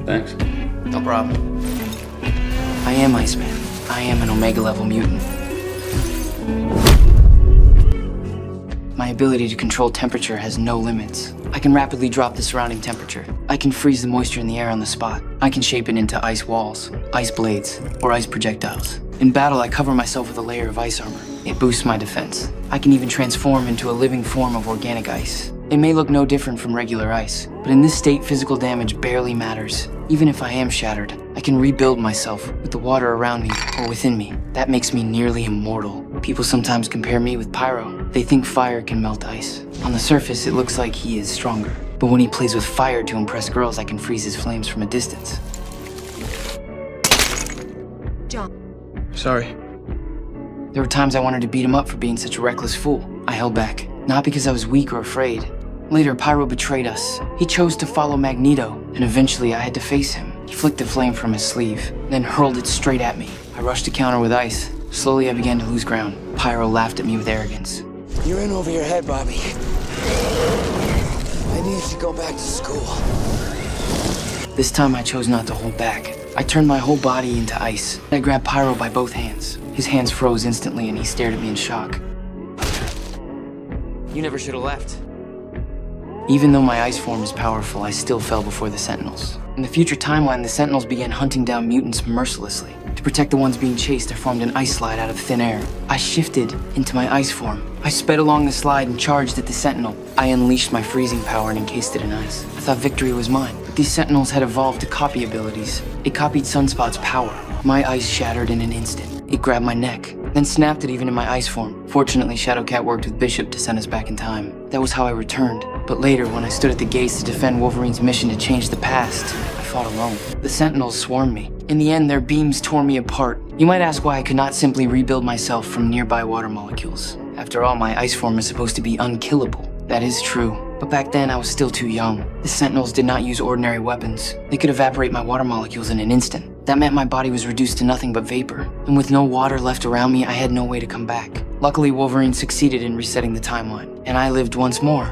Thanks. No problem. I am Iceman. I am an Omega level mutant. My ability to control temperature has no limits. I can rapidly drop the surrounding temperature. I can freeze the moisture in the air on the spot. I can shape it into ice walls, ice blades, or ice projectiles. In battle, I cover myself with a layer of ice armor. It boosts my defense. I can even transform into a living form of organic ice. It may look no different from regular ice, but in this state, physical damage barely matters. Even if I am shattered, I can rebuild myself with the water around me or within me. That makes me nearly immortal. People sometimes compare me with Pyro. They think fire can melt ice. On the surface, it looks like he is stronger. But when he plays with fire to impress girls, I can freeze his flames from a distance. John. Sorry. There were times I wanted to beat him up for being such a reckless fool. I held back, not because I was weak or afraid. Later, Pyro betrayed us. He chose to follow Magneto, and eventually I had to face him. He flicked a flame from his sleeve, then hurled it straight at me. I rushed to counter with ice. Slowly, I began to lose ground. Pyro laughed at me with arrogance. You're in over your head, Bobby. Maybe you should go back to school. This time, I chose not to hold back. I turned my whole body into ice. I grabbed Pyro by both hands. His hands froze instantly, and he stared at me in shock. You never should have left. Even though my ice form is powerful, I still fell before the Sentinels. In the future timeline, the Sentinels began hunting down mutants mercilessly. To protect the ones being chased, I formed an ice slide out of thin air. I shifted into my ice form. I sped along the slide and charged at the Sentinel. I unleashed my freezing power and encased it in ice. I thought victory was mine, but these Sentinels had evolved to copy abilities. It copied Sunspot's power. My ice shattered in an instant. It grabbed my neck, then snapped it even in my ice form. Fortunately, Shadowcat worked with Bishop to send us back in time. That was how I returned. But later, when I stood at the gates to defend Wolverine's mission to change the past, I fought alone. The Sentinels swarmed me. In the end, their beams tore me apart. You might ask why I could not simply rebuild myself from nearby water molecules. After all, my ice form is supposed to be unkillable. That is true. But back then, I was still too young. The Sentinels did not use ordinary weapons. They could evaporate my water molecules in an instant. That meant my body was reduced to nothing but vapor. And with no water left around me, I had no way to come back. Luckily, Wolverine succeeded in resetting the timeline, and I lived once more.